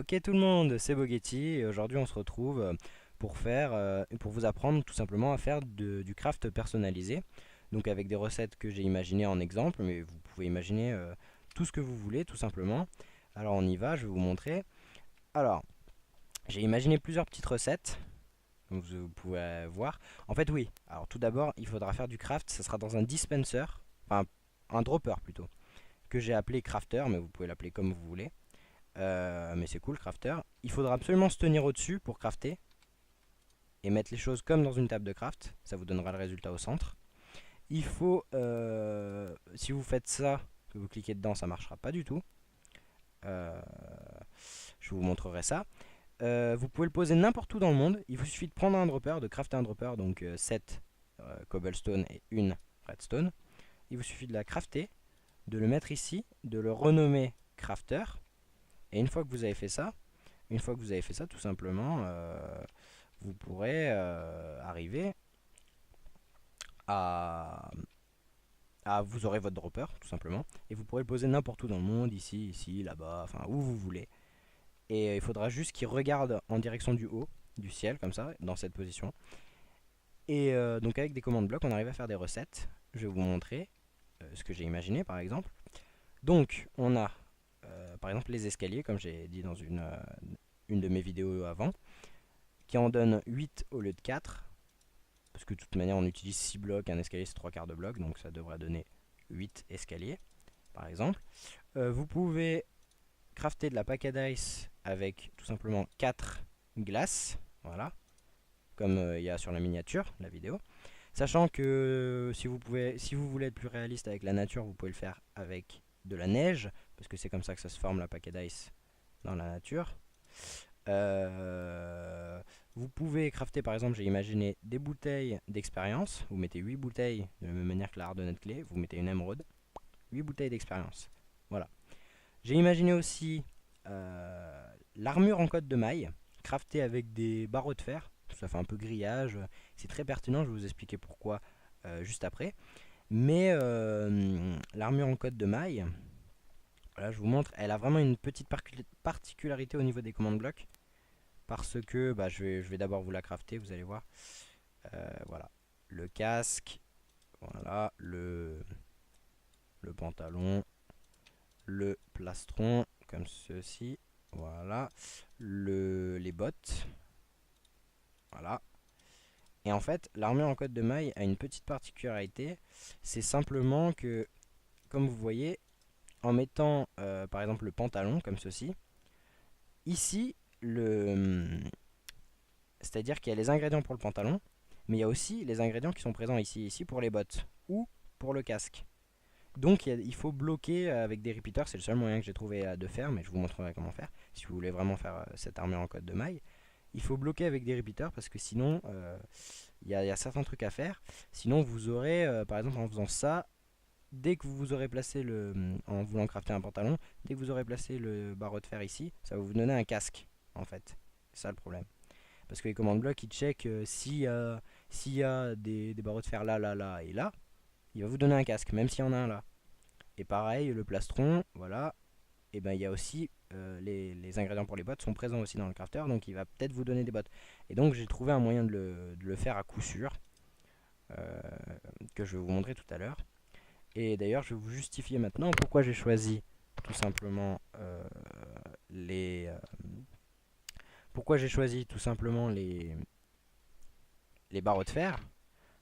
Ok tout le monde, c'est Bogetti et aujourd'hui on se retrouve pour vous apprendre tout simplement à faire du craft personnalisé. Donc avec des recettes que j'ai imaginées en exemple, mais vous pouvez imaginer tout ce que vous voulez tout simplement. Alors on y va, je vais vous montrer. Alors, j'ai imaginé plusieurs petites recettes, comme vous pouvez voir. En fait oui, alors tout d'abord il faudra faire du craft, ça sera dans un dispenser, enfin un dropper plutôt, que j'ai appelé crafter, mais vous pouvez l'appeler comme vous voulez. Mais c'est cool, crafter. Il faudra absolument se tenir au-dessus pour crafter et mettre les choses comme dans une table de craft. Ça vous donnera le résultat au centre. Il faut, si vous faites ça, que vous cliquez dedans, ça marchera pas du tout. Euh, je vous montrerai ça. Vous pouvez le poser n'importe où dans le monde. Il vous suffit de prendre un dropper, de crafter un dropper, donc 7 cobblestone et une redstone. Il vous suffit de la crafter, de le mettre ici, de le renommer crafter. Et une fois que vous avez fait ça, tout simplement, vous pourrez arriver à, vous aurez votre dropper, tout simplement, et vous pourrez le poser n'importe où dans le monde, ici, ici, là-bas, enfin où vous voulez. Et il faudra juste qu'il regarde en direction du haut, du ciel, comme ça, dans cette position. Et donc avec des commandes blocs, on arrive à faire des recettes. Je vais vous montrer ce que j'ai imaginé, par exemple. Donc, on a, par exemple, les escaliers, comme j'ai dit dans une de mes vidéos avant, qui en donne 8 au lieu de 4. Parce que de toute manière on utilise 6 blocs, un escalier c'est 3 quarts de bloc, donc ça devrait donner 8 escaliers par exemple. Vous pouvez crafter de la pack d'ice avec tout simplement 4 glaces, voilà, comme il y a sur la miniature, la vidéo. Sachant que si vous voulez être plus réaliste avec la nature, vous pouvez le faire avec de la neige, parce que c'est comme ça que ça se forme la pack d'ice dans la nature. Vous pouvez crafter, par exemple, j'ai imaginé des bouteilles d'expérience. Vous mettez 8 bouteilles de la même manière que la hardonnette clé. Vous mettez une émeraude. 8 bouteilles d'expérience. Voilà. J'ai imaginé aussi l'armure en cotte de maille, craftée avec des barreaux de fer. Ça fait un peu grillage. C'est très pertinent, je vais vous expliquer pourquoi juste après. Mais l'armure en cotte de maille, voilà, je vous montre, elle a vraiment une petite particularité au niveau des commandes blocs. Parce que bah, je vais d'abord vous la crafter, vous allez voir. Voilà, le casque, voilà, le pantalon, le plastron, comme ceci, voilà, les bottes, voilà. Et en fait, l'armure en cotte de maille a une petite particularité, c'est simplement que, comme vous voyez, en mettant par exemple le pantalon, comme ceci, ici, c'est-à-dire qu'il y a les ingrédients pour le pantalon, mais il y a aussi les ingrédients qui sont présents ici et ici pour les bottes ou pour le casque. Donc il faut bloquer avec des repeaters, c'est le seul moyen que j'ai trouvé de faire, mais je vous montrerai comment faire si vous voulez vraiment faire cette armure en code de maille. Il faut bloquer avec des repeaters parce que sinon il y a certains trucs à faire. Sinon vous aurez, par exemple en faisant ça, dès que vous aurez placé en voulant crafter un pantalon, dès que vous aurez placé le barreau de fer ici, ça va vous donner un casque en fait. C'est ça le problème. Parce que les commandes blocs, ils checkent s'il y a des barreaux de fer là, là, là et là, il va vous donner un casque, même s'il y en a un là. Et pareil, le plastron, voilà, et ben il y a aussi les ingrédients pour les bottes sont présents aussi dans le crafter, donc il va peut-être vous donner des bottes. Et donc j'ai trouvé un moyen de le faire à coup sûr, euh, que je vais vous montrer tout à l'heure. Et d'ailleurs, je vais vous justifier maintenant pourquoi j'ai choisi tout simplement pourquoi j'ai choisi tout simplement les barreaux de fer.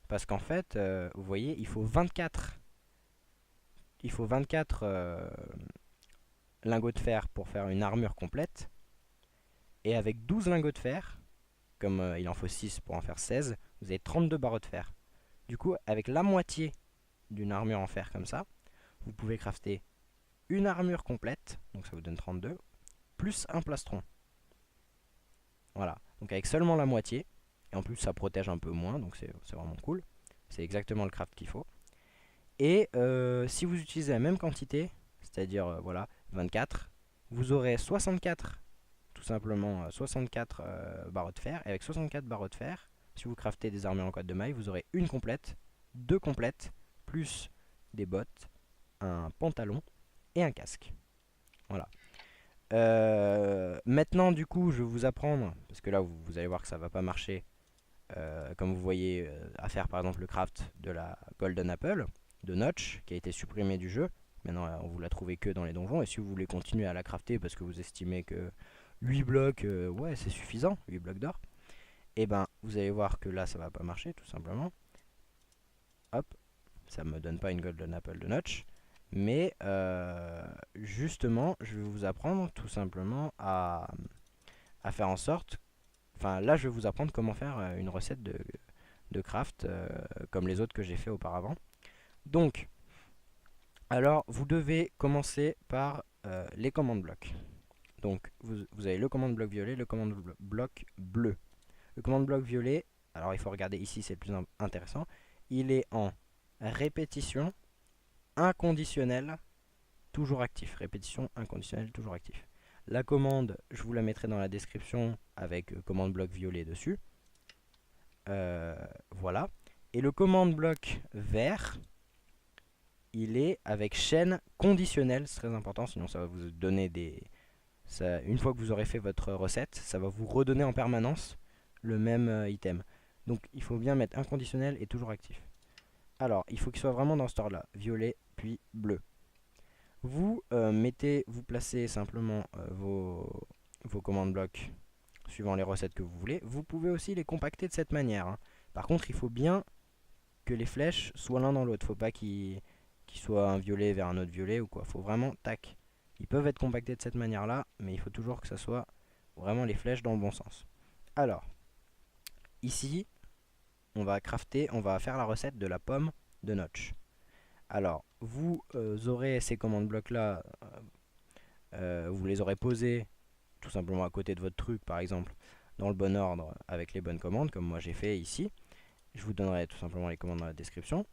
Parce qu'en fait, vous voyez, il faut 24 lingots de fer pour faire une armure complète. Et avec 12 lingots de fer, comme il en faut 6 pour en faire 16, vous avez 32 barreaux de fer. Du coup, avec la moitié d'une armure en fer comme ça, vous pouvez crafter une armure complète, donc ça vous donne 32, plus un plastron. Voilà, donc avec seulement la moitié, et en plus ça protège un peu moins, donc c'est vraiment cool. C'est exactement le craft qu'il faut. Et si vous utilisez la même quantité, c'est-à-dire voilà 24, vous aurez 64, tout simplement 64 barreaux de fer. Et avec 64 barreaux de fer, si vous craftez des armures en code de maille, vous aurez une complète, deux complètes, plus des bottes, un pantalon et un casque. Voilà. Maintenant, du coup, je vais vous apprendre, parce que là, vous allez voir que ça va pas marcher, comme vous voyez, à faire par exemple le craft de la Golden Apple, de Notch, qui a été supprimé du jeu. Maintenant, on vous la trouvez que dans les donjons, et si vous voulez continuer à la crafter, parce que vous estimez que 8 blocs, ouais, c'est suffisant, 8 blocs d'or, et ben, vous allez voir que là, ça va pas marcher, tout simplement. Hop, ça me donne pas une Golden Apple de Notch. Mais justement, je vais vous apprendre tout simplement à faire en sorte. Enfin, là, je vais vous apprendre comment faire une recette de craft comme les autres que j'ai fait auparavant. Donc, alors, vous devez commencer par les commandes blocs. Donc, vous avez le commande bloc violet, le commande bloc bleu. Le commande bloc violet, alors il faut regarder ici, c'est le plus intéressant. Il est en répétition inconditionnelle toujours actif. Répétition inconditionnelle, toujours actif. La commande, je vous la mettrai dans la description avec commande bloc violet dessus. Voilà. Et le commande bloc vert, il est avec chaîne conditionnelle. C'est très important, sinon ça va vous donner des... une fois que vous aurez fait votre recette, ça va vous redonner en permanence le même item. Donc il faut bien mettre inconditionnel et toujours actif. Alors, il faut qu'il soit vraiment dans ce ordre-là. Violet, puis bleu. Vous placez simplement vos commandes blocs suivant les recettes que vous voulez. Vous pouvez aussi les compacter de cette manière, hein. Par contre, il faut bien que les flèches soient l'un dans l'autre. Faut pas qu'ils soient un violet vers un autre violet ou quoi. Faut vraiment, tac. Ils peuvent être compactés de cette manière-là, mais il faut toujours que ça soit vraiment les flèches dans le bon sens. Alors, ici, on va faire la recette de la pomme de Notch. Alors, vous aurez ces commandes blocs là, vous les aurez posés tout simplement à côté de votre truc, par exemple, dans le bon ordre avec les bonnes commandes, comme moi j'ai fait ici. Je vous donnerai tout simplement les commandes dans la description.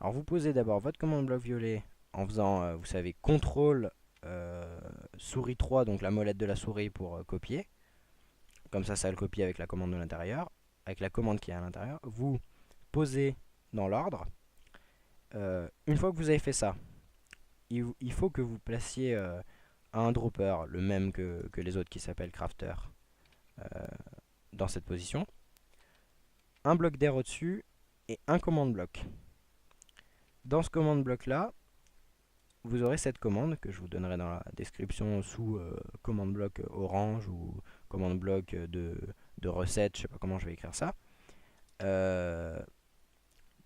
Alors, vous posez d'abord votre commande bloc violet en faisant, vous savez, CTRL souris 3, donc la molette de la souris pour copier. Comme ça le copie avec la commande de l'intérieur, avec la commande qui est à l'intérieur. Vous posez dans l'ordre. Une fois que vous avez fait ça, il faut que vous placiez un dropper, le même que les autres qui s'appelle crafter, dans cette position. Un bloc d'air au-dessus et un commande bloc. Dans ce commande bloc là, vous aurez cette commande que je vous donnerai dans la description sous commande bloc orange ou commande bloc de recette, je sais pas comment je vais écrire ça.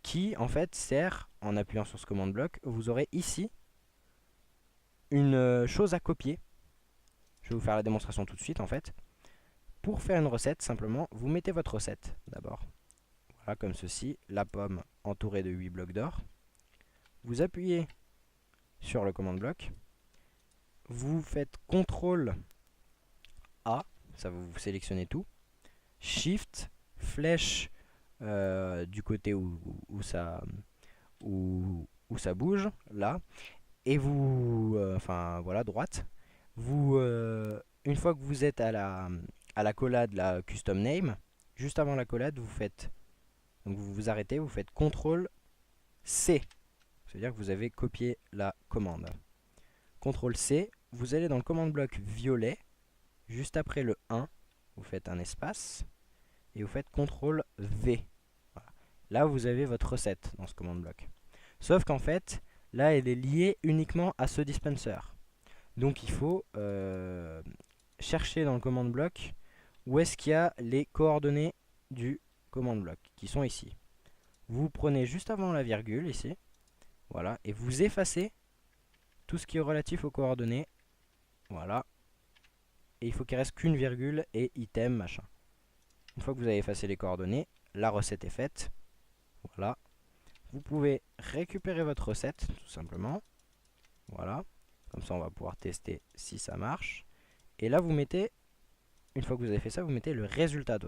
Qui en fait sert, en appuyant sur ce commande bloc, vous aurez ici une chose à copier. Je vais vous faire la démonstration tout de suite en fait. Pour faire une recette, simplement, vous mettez votre recette d'abord. Voilà, comme ceci, la pomme entourée de 8 blocs d'or. Vous appuyez sur le commande bloc. Vous faites CTRL A, ça va vous sélectionner tout. Shift, flèche du côté où ça bouge, là. Et vous, enfin voilà, droite. Une fois que vous êtes à la collade, la custom name, juste avant la collade, donc vous vous arrêtez, vous faites CTRL C. C'est-à-dire que vous avez copié la commande. CTRL C, vous allez dans le commande bloc violet, juste après le 1, vous faites un espace, et vous faites CTRL V. Voilà. Là, vous avez votre recette dans ce commande bloc. Sauf qu'en fait, là, elle est liée uniquement à ce dispenser. Donc il faut chercher dans le commande bloc où est-ce qu'il y a les coordonnées du commande bloc, qui sont ici. Vous prenez juste avant la virgule, ici, voilà, et vous effacez tout ce qui est relatif aux coordonnées, voilà, et il faut qu'il reste qu'une virgule et item, machin. Une fois que vous avez effacé les coordonnées, la recette est faite, voilà. Vous pouvez récupérer votre recette, tout simplement, voilà. Comme ça, on va pouvoir tester si ça marche. Et là, vous mettez, une fois que vous avez fait ça, vous mettez le résultat de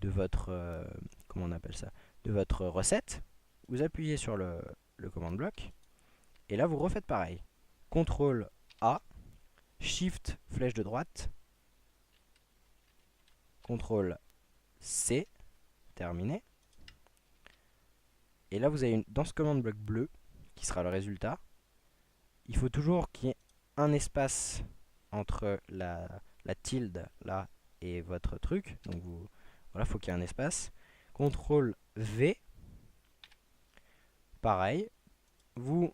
votre comment on appelle ça, de votre recette. Vous appuyez sur le commande bloc. Et là, vous refaites pareil. CTRL A, Shift, flèche de droite, CTRL C, terminé. Et là, vous avez dans ce commande bloc bleu, qui sera le résultat, il faut toujours qu'il y ait un espace entre la tilde là et votre truc. Donc voilà, faut qu'il y ait un espace. CTRL V. Pareil. Vous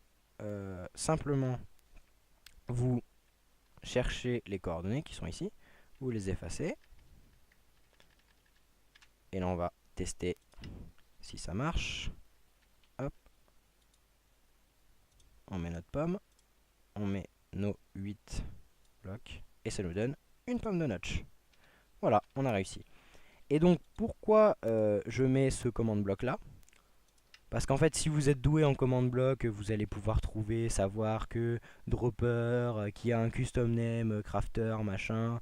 simplement vous cherchez les coordonnées qui sont ici. Vous les effacez. Et là on va tester si ça marche. Hop. On met notre pomme. On met nos 8 blocs. Et ça nous donne une pomme de notch. Voilà, on a réussi. Et donc pourquoi je mets ce commande bloc là? Parce qu'en fait, si vous êtes doué en commande bloc, vous allez pouvoir trouver, savoir que dropper, qui a un custom name, crafter, machin,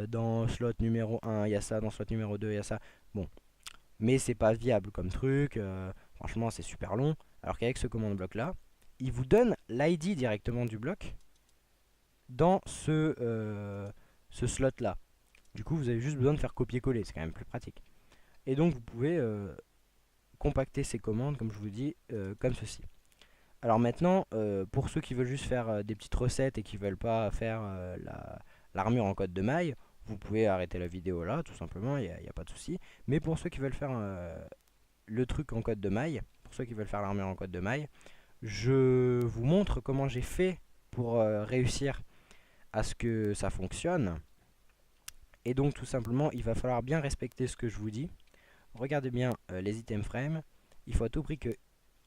dans slot numéro 1, il y a ça, dans slot numéro 2, il y a ça. Bon, mais c'est pas viable comme truc, franchement, c'est super long. Alors qu'avec ce commande bloc là, il vous donne l'ID directement du bloc dans ce slot là. Du coup, vous avez juste besoin de faire copier-coller, c'est quand même plus pratique. Et donc, vous pouvez compacter ces commandes, comme je vous dis, comme ceci. Alors maintenant, pour ceux qui veulent juste faire des petites recettes et qui veulent pas faire l'armure en code de maille, vous pouvez arrêter la vidéo là, tout simplement, il n'y a pas de souci. Mais pour ceux qui veulent faire le truc en code de maille, pour ceux qui veulent faire l'armure en code de maille, je vous montre comment j'ai fait pour réussir à ce que ça fonctionne. Et donc tout simplement, il va falloir bien respecter ce que je vous dis. Regardez bien les items frames. Il faut à tout prix que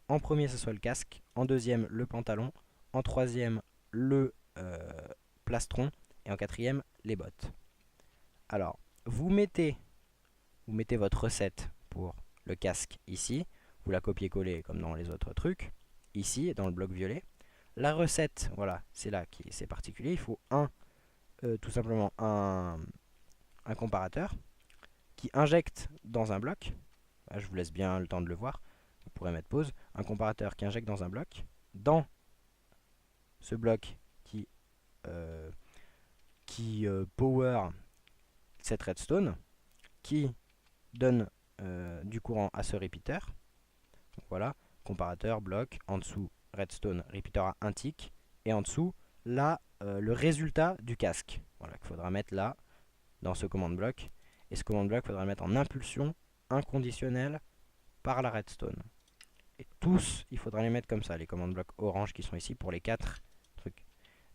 en premier ce soit le casque, en deuxième le pantalon, en troisième le plastron et en quatrième les bottes. Alors vous mettez votre recette pour le casque ici, vous la copiez-collez comme dans les autres trucs, ici dans le bloc violet. La recette, voilà, c'est là qui c'est particulier, il faut tout simplement un comparateur qui injecte dans un bloc. Là, je vous laisse bien le temps de le voir. Vous pourrez mettre pause. Un comparateur qui injecte dans un bloc. Dans ce bloc qui power cette redstone, qui donne du courant à ce repeater. Donc voilà, comparateur, bloc, en dessous redstone, repeater à 1 tick, et en dessous là le résultat du casque. Voilà, qu'il faudra mettre là dans ce commande bloc. Et ce commande bloc, il faudra le mettre en impulsion inconditionnelle par la redstone. Et tous, il faudra les mettre comme ça, les commandes blocs orange qui sont ici pour les 4 trucs.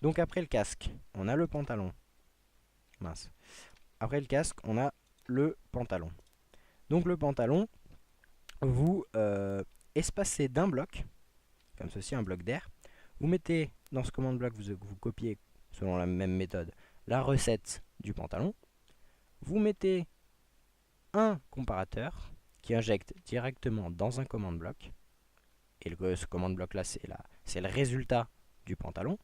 Donc après le casque, on a le pantalon. Mince. Après le casque, on a le pantalon. Donc le pantalon, vous espacez d'un bloc, comme ceci, un bloc d'air. Vous mettez dans ce commande bloc, vous copiez selon la même méthode, la recette du pantalon. Vous mettez un comparateur qui injecte directement dans un commande bloc. Et ce commande bloc là, c'est le résultat du pantalon.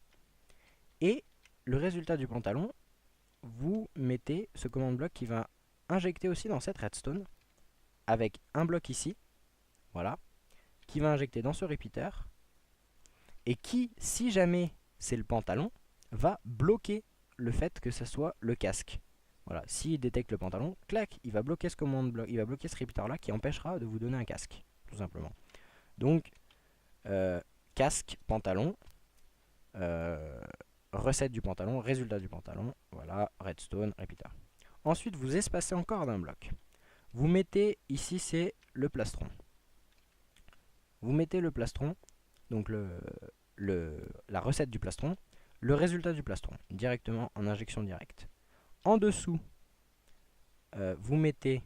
Et le résultat du pantalon, vous mettez ce commande bloc qui va injecter aussi dans cette redstone avec un bloc ici, voilà, qui va injecter dans ce repeater et qui, si jamais c'est le pantalon, va bloquer le fait que ce soit le casque. Voilà, s'il détecte le pantalon, clac, il va bloquer ce commande bloc, il va bloquer ce repeater là qui empêchera de vous donner un casque, tout simplement. Donc casque, pantalon, recette du pantalon, résultat du pantalon, voilà, redstone, repeater. Ensuite, vous espacez encore d'un bloc. Vous mettez, ici c'est le plastron. Vous mettez le plastron, donc la recette du plastron, le résultat du plastron, directement en injection directe. En dessous, vous mettez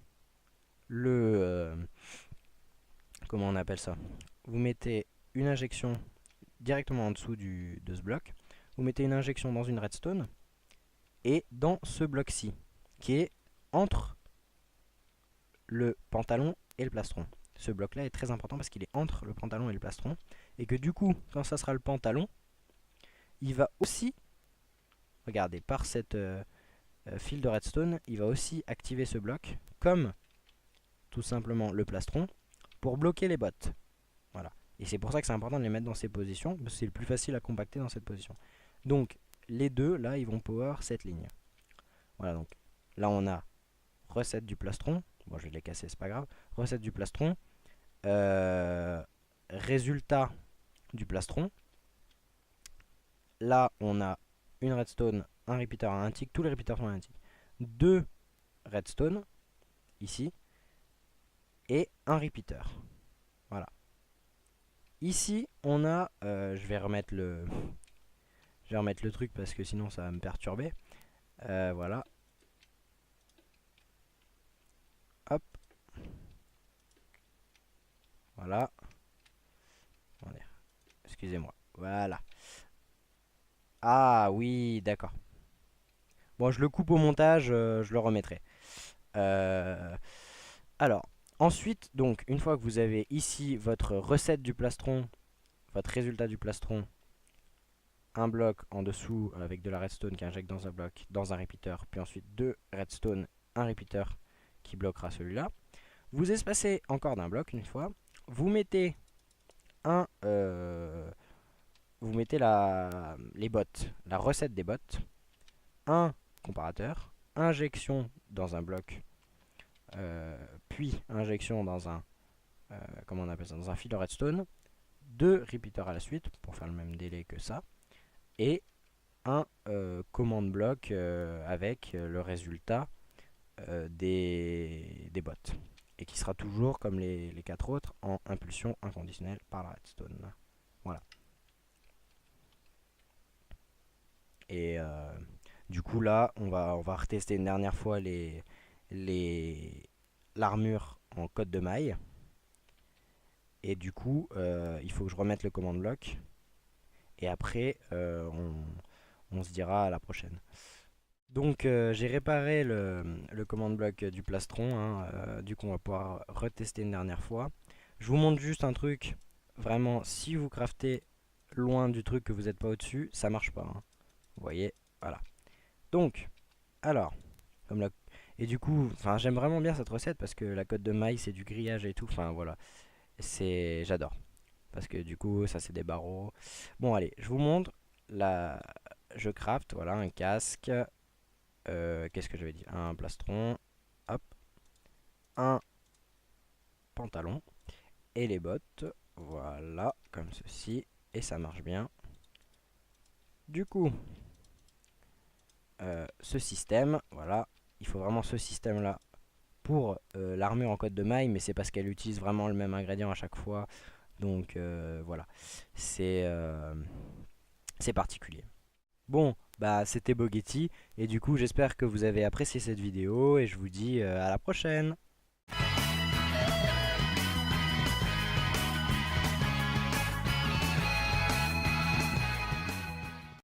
comment on appelle ça? Vous mettez une injection directement en dessous de ce bloc. Vous mettez une injection dans une redstone et dans ce bloc-ci, qui est entre le pantalon et le plastron. Ce bloc-là est très important parce qu'il est entre le pantalon et le plastron. Et que du coup, quand ça sera le pantalon, il va aussi, regardez, par cette fil de redstone, il va aussi activer ce bloc, comme tout simplement le plastron, pour bloquer les bottes. Voilà. Et c'est pour ça que c'est important de les mettre dans ces positions, parce que c'est le plus facile à compacter dans cette position. Donc, les deux, là, ils vont power cette ligne. Voilà, donc, là, on a recette du plastron. Bon, je vais les casser, c'est pas grave. Recette du plastron. Résultat du plastron. Là, on a une redstone un repeater à un tick, tous les repeaters sont à un tick. 2 redstone, ici, et un repeater. Voilà. Ici, on a, je vais remettre le truc parce que sinon ça va me perturber. Voilà. Hop. Voilà. Attendez. Excusez-moi. Voilà. Ah oui, d'accord. Bon, je le coupe au montage, je le remettrai. Alors, ensuite, donc, une fois que vous avez ici votre recette du plastron, votre résultat du plastron, un bloc en dessous avec de la redstone qui injecte dans un bloc, dans un repeater, puis ensuite 2 redstone, un repeater qui bloquera celui-là. Vous espacez encore d'un bloc une fois. Vous mettez vous mettez les bots, la recette des bots, un comparateur, injection dans un bloc, puis injection dans un comment on appelle ça, dans un fil de redstone, 2 repeaters à la suite pour faire le même délai que ça, et un command block avec le résultat des bots, et qui sera toujours comme les 4 autres en impulsion inconditionnelle par la redstone. Voilà. Et du coup là on va retester une dernière fois l'armure en code de maille. Et du coup il faut que je remette le command block. Et après on se dira à la prochaine. Donc j'ai réparé le command block du plastron, hein, du coup on va pouvoir retester une dernière fois. Je vous montre juste un truc, vraiment si vous craftez loin du truc que vous n'êtes pas au-dessus, ça marche pas, hein. Vous voyez, voilà. Donc, alors, comme la... et du coup, enfin j'aime vraiment bien cette recette parce que la cote de maille c'est du grillage et tout, enfin voilà, j'adore. Parce que du coup ça c'est des barreaux. Bon allez, je vous montre, la... je craft, voilà, un casque. Qu'est-ce que j'avais dit? Un plastron, hop, un pantalon et les bottes, voilà, comme ceci, et ça marche bien. Du coup, ce système, voilà, il faut vraiment ce système là pour l'armure en code de maille, mais c'est parce qu'elle utilise vraiment le même ingrédient à chaque fois, donc voilà, c'est particulier. Bon, bah c'était Bogetti, et du coup j'espère que vous avez apprécié cette vidéo, et je vous dis à la prochaine.